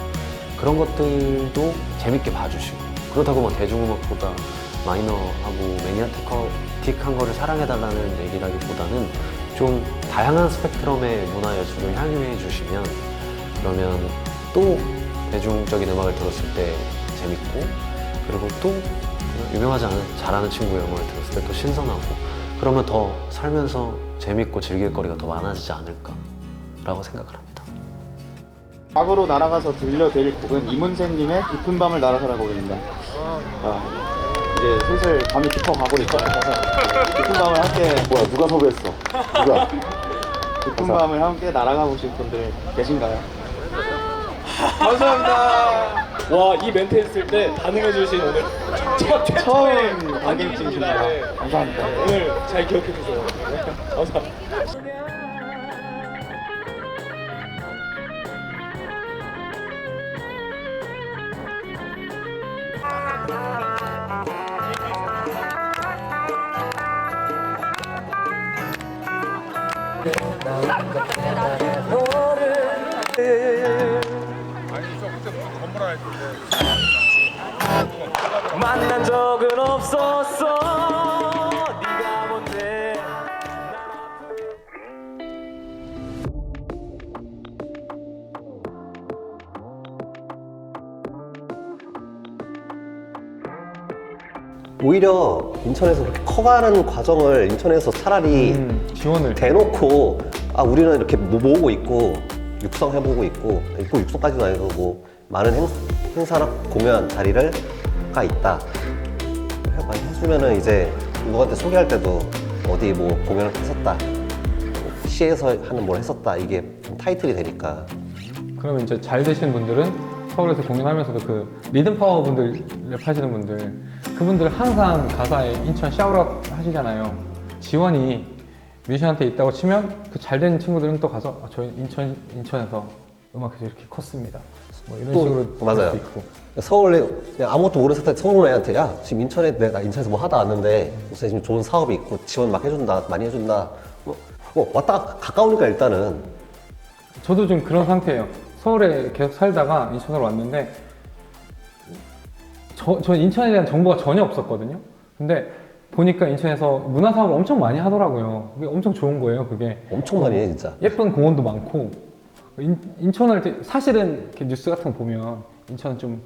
S8: 그런 것들도 재밌게 봐주시고 그렇다고 뭐 대중음악보다 마이너하고 매니아틱한 거를 사랑해달라는 얘기라기보다는 좀 다양한 스펙트럼의 문화예술을 향유해 주시면 그러면 또 대중적인 음악을 들었을 때 재밌고 그리고 또 유명하지 않은 잘하는 친구의 음악을 들었을 때 또 신선하고 그러면 더 살면서 재밌고 즐길 거리가 더 많아지지 않을까라고 생각을 합니다.
S17: 악으로 날아가서 들려드릴 곡은 이문세님의 깊은 밤을 날아서라고 곡입니다. 이제 슬슬 밤이 깊어가고 있어서 깊은 밤을 함께
S9: 뭐야 누가 섭외했어? 누가?
S17: 깊은 밤을 함께 날아가고 싶은 분들 계신가요? 감사합니다.
S15: 와, 이 멘트 했을 때 반응해주신 오늘 제가 최초의
S17: 처음 관객분이십니다.
S15: 네.
S17: 감사합니다.
S15: 오늘 잘 기억해주세요. 감사합니다.
S3: 만난 적은 없었어 네가 뭔데
S13: 오히려 인천에서 그렇게 커가는 과정을 인천에서 차라리
S4: 지원을
S13: 대놓고 우리는 이렇게 모으고 있고 육성해보고 있고 육성까지도 아니고 뭐 많은 행사나 공연 자리를 가 있다 많이 해주면은 이제 누구한테 소개할 때도 어디 뭐 공연을 했었다 시에서 하는 뭘 했었다 이게 좀 타이틀이 되니까.
S4: 그러면 이제 잘 되시는 분들은 서울에서 공연하면서도 그 리듬 파워 분들 랩하시는 분들 그분들 항상 가사에 인천 샤우트아웃 하시잖아요. 지원이 뮤지션한테 있다고 치면 그 잘 되는 친구들은 또 가서 저희 인천에서 음악에서 이렇게 컸습니다. 뭐 이런 식으로
S13: 맞아요.
S4: 수 있고.
S13: 서울에 그냥 아무것도 모르는 상태 서울 애한테 야 지금 인천에 내가 인천에서 뭐 하다 왔는데 요새 지금 좋은 사업이 있고 지원 막 해준다 많이 해준다 왔다 가까우니까 일단은
S4: 저도 좀 그런 상태예요. 서울에 계속 살다가 인천으로 왔는데 저 인천에 대한 정보가 전혀 없었거든요. 근데 보니까 인천에서 문화사업을 엄청 많이 하더라고요. 그게 엄청 좋은 거예요. 그게
S13: 엄청 많이 해 진짜.
S4: 예쁜 공원도 많고 인천을 사실은 이렇게 뉴스 같은 거 보면 인천은 좀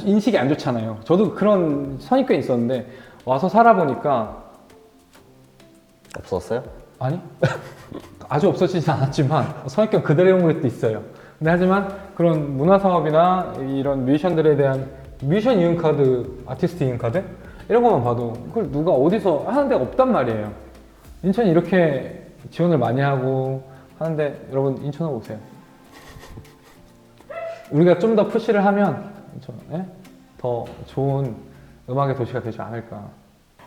S4: 인식이 안 좋잖아요. 저도 그런 선입견이 있었는데 와서 살아보니까
S13: 없었어요?
S4: 아니 아주 없어지진 않았지만 선입견 그대로인 것도 있어요. 근데 하지만 그런 문화사업이나 이런 뮤지션들에 대한 뮤지션 이응카드, 아티스트 이응카드 이런 것만 봐도 그걸 누가 어디서 하는 데가 없단 말이에요. 인천이 이렇게 지원을 많이 하고 하는데 여러분 인천으로 오세요. 우리가 좀 더 푸시를 하면 더 좋은 음악의 도시가 되지 않을까.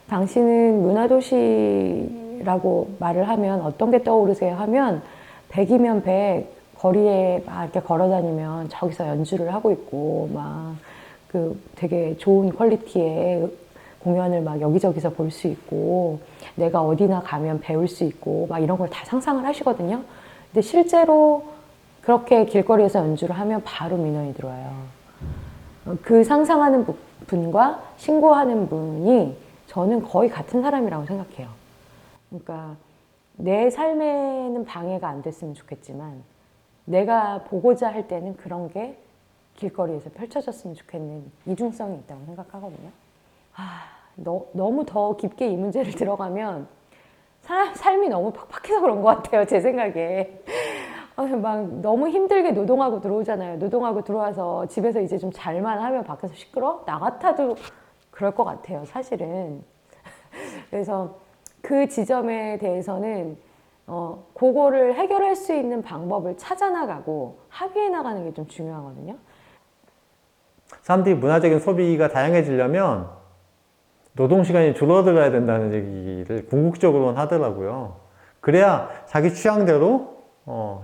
S10: 당신은 문화도시라고 말을 하면 어떤 게 떠오르세요 하면 100이면 100 거리에 막 이렇게 걸어 다니면 저기서 연주를 하고 있고 막 그 되게 좋은 퀄리티의 공연을 막 여기저기서 볼 수 있고 내가 어디나 가면 배울 수 있고 막 이런 걸 다 상상을 하시거든요. 근데 실제로 그렇게 길거리에서 연주를 하면 바로 민원이 들어와요. 그 상상하는 분과 신고하는 분이 저는 거의 같은 사람이라고 생각해요. 그러니까 내 삶에는 방해가 안 됐으면 좋겠지만 내가 보고자 할 때는 그런 게 길거리에서 펼쳐졌으면 좋겠는 이중성이 있다고 생각하거든요. 너무 더 깊게 이 문제를 들어가면 삶이 너무 팍팍해서 그런 것 같아요. 제 생각에. 막 너무 힘들게 노동하고 들어오잖아요. 노동하고 들어와서 집에서 이제 좀 잘만 하면 밖에서 시끄러? 나 같아도 그럴 것 같아요, 사실은. 그래서 그 지점에 대해서는 그거를 해결할 수 있는 방법을 찾아나가고 합의해 나가는 게 좀 중요하거든요.
S5: 사람들이 문화적인 소비가 다양해지려면 노동시간이 줄어들어야 된다는 얘기를 궁극적으로는 하더라고요. 그래야 자기 취향대로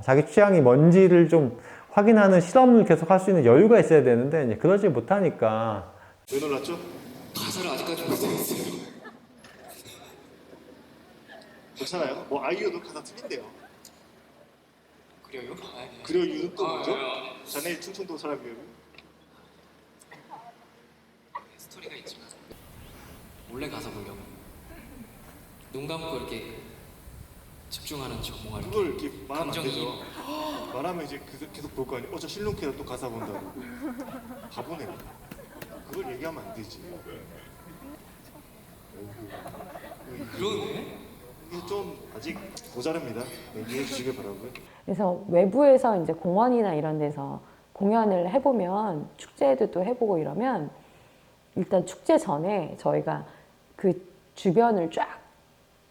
S5: 자기 취향이 뭔지를 좀 확인하는 실험을 계속 할 수 있는 여유가 있어야 되는데 이제 그러지 못하니까.
S17: 왜 놀랐죠?
S3: 가사를 아직까지 못했어요.
S17: 괜찮아요. 뭐 아이유도 가사 틀린데요.
S7: 그래요?
S17: 그려유는 또 뭐죠? 자네 충청도 사람이에요.
S7: 스토리가 있지만 몰래 가서 보려고 눈 감고 이렇게 집중하는 척 뭔가
S17: 그걸 이렇게 말하면 안
S7: 감정이
S17: 되죠. 말하면 이제 계속 볼 거 아니에요. 저 실눈캐다 또 가사 본다고. 바보네. 그걸 얘기하면 안 되지.
S7: 그러네.
S17: 이게 좀 아직 모자랍니다. 네, 이해해 주시길 바라고요.
S10: 그래서 외부에서 이제 공원이나 이런 데서 공연을 해보면 축제도 또 해보고 이러면 일단 축제 전에 저희가 그 주변을 쫙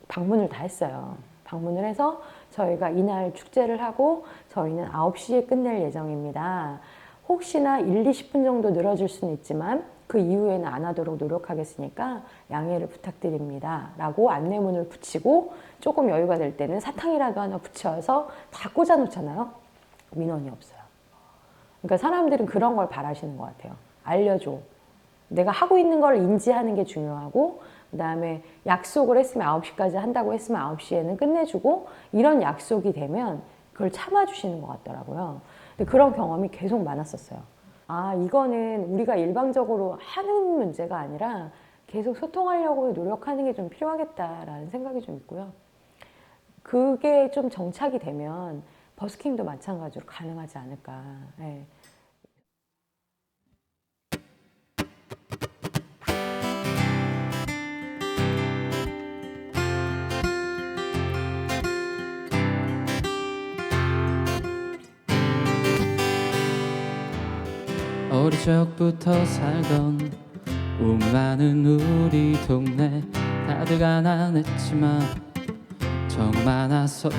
S10: 방문을 다 했어요. 방문을 해서 저희가 이날 축제를 하고 저희는 9시에 끝낼 예정입니다. 혹시나 1, 20분 정도 늘어질 수는 있지만 그 이후에는 안 하도록 노력하겠으니까 양해를 부탁드립니다. 라고 안내문을 붙이고 조금 여유가 될 때는 사탕이라도 하나 붙여서 다 꽂아 놓잖아요. 민원이 없어요. 그러니까 사람들은 그런 걸 바라시는 것 같아요. 알려줘. 내가 하고 있는 걸 인지하는 게 중요하고 그 다음에 약속을 했으면 9시까지 한다고 했으면 9시에는 끝내주고 이런 약속이 되면 그걸 참아주시는 것 같더라고요. 근데 그런 경험이 계속 많았었어요. 아, 이거는 우리가 일방적으로 하는 문제가 아니라 계속 소통하려고 노력하는 게 좀 필요하겠다라는 생각이 좀 있고요. 그게 좀 정착이 되면 버스킹도 마찬가지로 가능하지 않을까. 네.
S19: 어릴 적부터 살던 움 많은 우리 동네 다들 가난했지만 정 많았었지.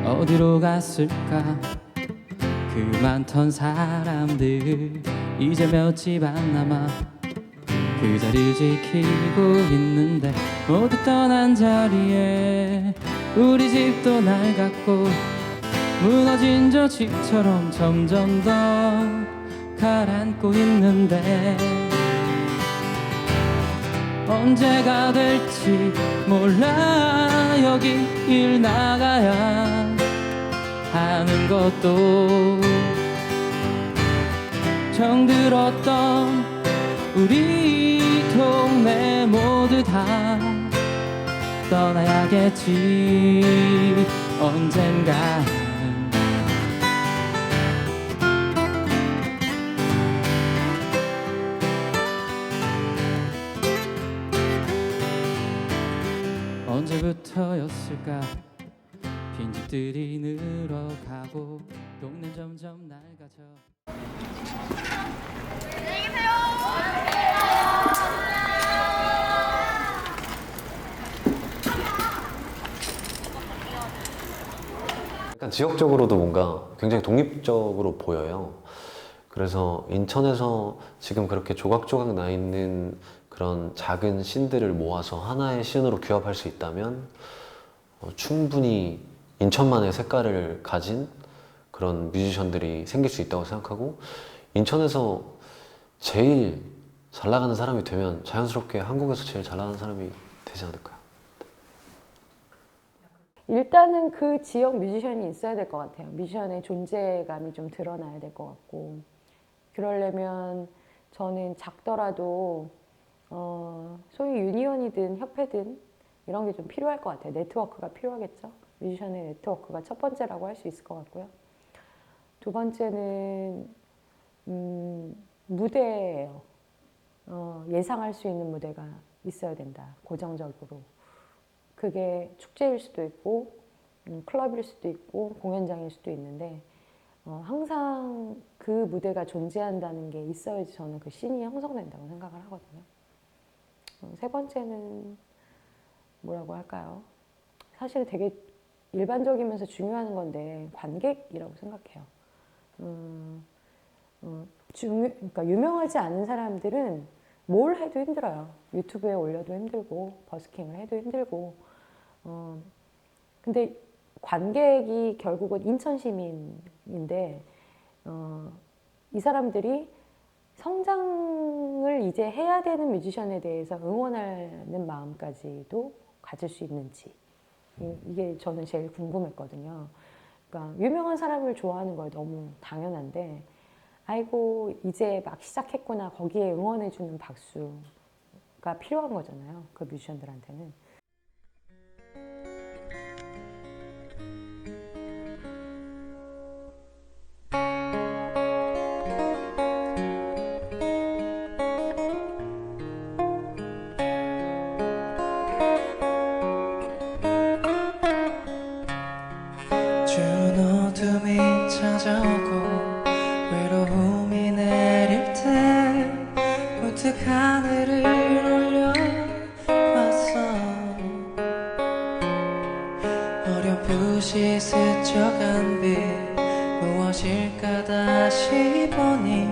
S19: 어디로 갔을까 그 많던 사람들 이제 몇 집 안 남아 그 자리를 지키고 있는데 모두 떠난 자리에 우리 집도 낡았고 무너진 저 집처럼 점점 더 가라앉고 있는데 언제가 될지 몰라. 여기 일 나가야 하는 것도 정들었던 우리 동네 모두 다 떠나야겠지 언젠가. 언제부터였을까 빈집들이 늘어가고 동네 점점 낡아져.
S3: 안녕히 계세요.
S8: 약간 지역적으로도 뭔가 굉장히 독립적으로 보여요. 그래서 인천에서 지금 그렇게 조각조각 나 있는 그런 작은 씬들을 모아서 하나의 씬으로 규합할 수 있다면 충분히 인천만의 색깔을 가진 그런 뮤지션들이 생길 수 있다고 생각하고, 인천에서 제일 잘 나가는 사람이 되면 자연스럽게 한국에서 제일 잘 나가는 사람이 되지 않을까요?
S10: 일단은 그 지역 뮤지션이 있어야 될 것 같아요. 뮤지션의 존재감이 좀 드러나야 될 것 같고, 그러려면 저는 작더라도 소위 유니언이든 협회든 이런 게 좀 필요할 것 같아요. 네트워크가 필요하겠죠. 뮤지션의 네트워크가 첫 번째라고 할 수 있을 것 같고요. 두 번째는 무대예요. 예상할 수 있는 무대가 있어야 된다. 고정적으로. 그게 축제일 수도 있고 클럽일 수도 있고 공연장일 수도 있는데 항상 그 무대가 존재한다는 게 있어야지 저는 그 씬이 형성된다고 생각을 하거든요. 세 번째는 뭐라고 할까요? 사실 되게 일반적이면서 중요한 건데 관객이라고 생각해요. 그러니까 유명하지 않은 사람들은 뭘 해도 힘들어요. 유튜브에 올려도 힘들고 버스킹을 해도 힘들고 근데 관객이 결국은 인천 시민인데 이 사람들이 성장을 이제 해야 되는 뮤지션에 대해서 응원하는 마음까지도 가질 수 있는지 이게 저는 제일 궁금했거든요. 그러니까 유명한 사람을 좋아하는 걸 너무 당연한데 아이고 이제 막 시작했구나 거기에 응원해주는 박수가 필요한 거잖아요. 그 뮤지션들한테는.
S3: 준 어둠이 찾아오고 외로움이 내릴 때 문득 하늘을 올려봤어. 어렴풋이 스쳐간 빛 무엇일까 다시 보니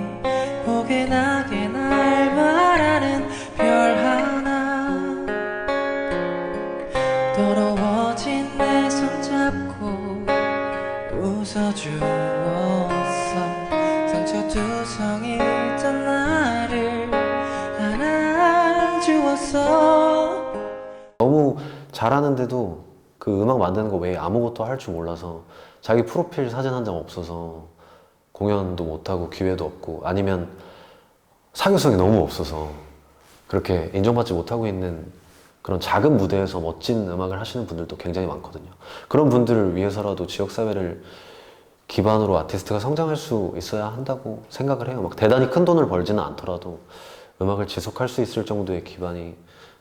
S3: 포근하게 날 말하는 별 하나. 더러워진 내 손잡고 웃어주었어. 상처투성이던 나를 안아주었어.
S8: 너무 잘하는데도 그 음악 만드는 거 외에 아무것도 할 줄 몰라서 자기 프로필 사진 한 장 없어서 공연도 못하고 기회도 없고 아니면 사교성이 너무 없어서 그렇게 인정받지 못하고 있는 그런 작은 무대에서 멋진 음악을 하시는 분들도 굉장히 많거든요. 그런 분들을 위해서라도 지역사회를 기반으로 아티스트가 성장할 수 있어야 한다고 생각을 해요. 막 대단히 큰 돈을 벌지는 않더라도 음악을 지속할 수 있을 정도의 기반이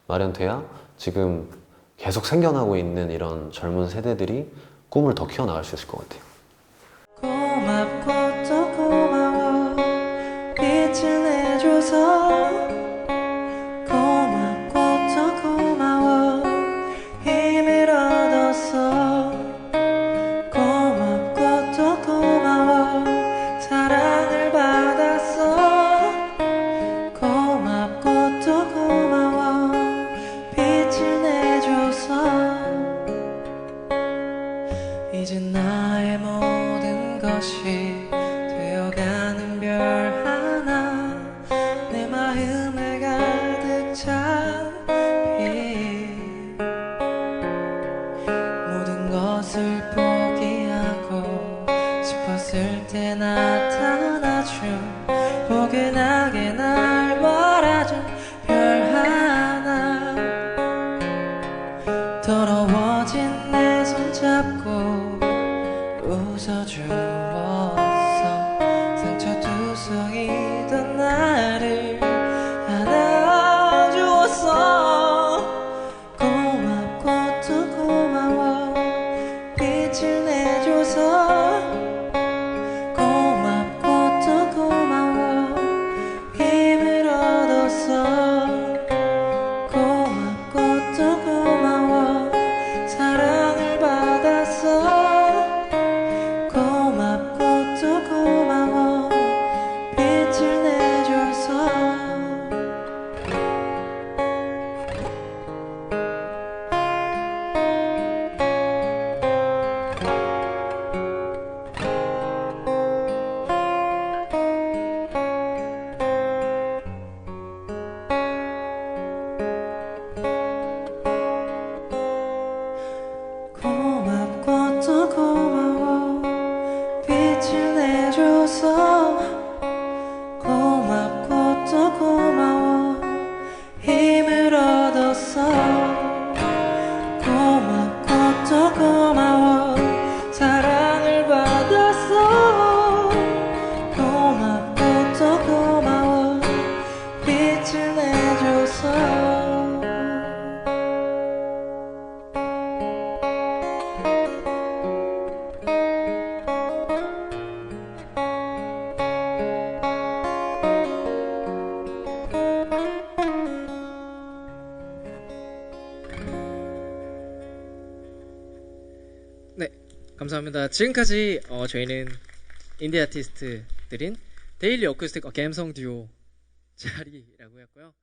S8: 마련돼야 지금 계속 생겨나고 있는 이런 젊은 세대들이 꿈을 더 키워나갈 수 있을 것 같아요.
S3: 고맙고 또 고마워 빛을 내줘서. 고맙고 또 고마워 힘을 얻었어. 고맙고 또 고마워 사랑을 받았어. 고맙고 또 고마워 빛을 내줘서. 이제 나의 모든 것이 되어가는 별 하나. 내 마음에 가득 찬 빛. 모든 것을 포기하고 싶었을 때 나타나준 포근하게 날 말아준 별 하나. 더러워진 내 손잡고 웃어주었어. 상처투성이던 나를 안아주었어. 고맙고 또 고마워 빛을 내줘서. 고맙고 또 고마워
S20: 감사합니다. 지금까지 저희는 인디 아티스트들인 데일리 어쿠스틱 감성 듀오 자리라고 했고요.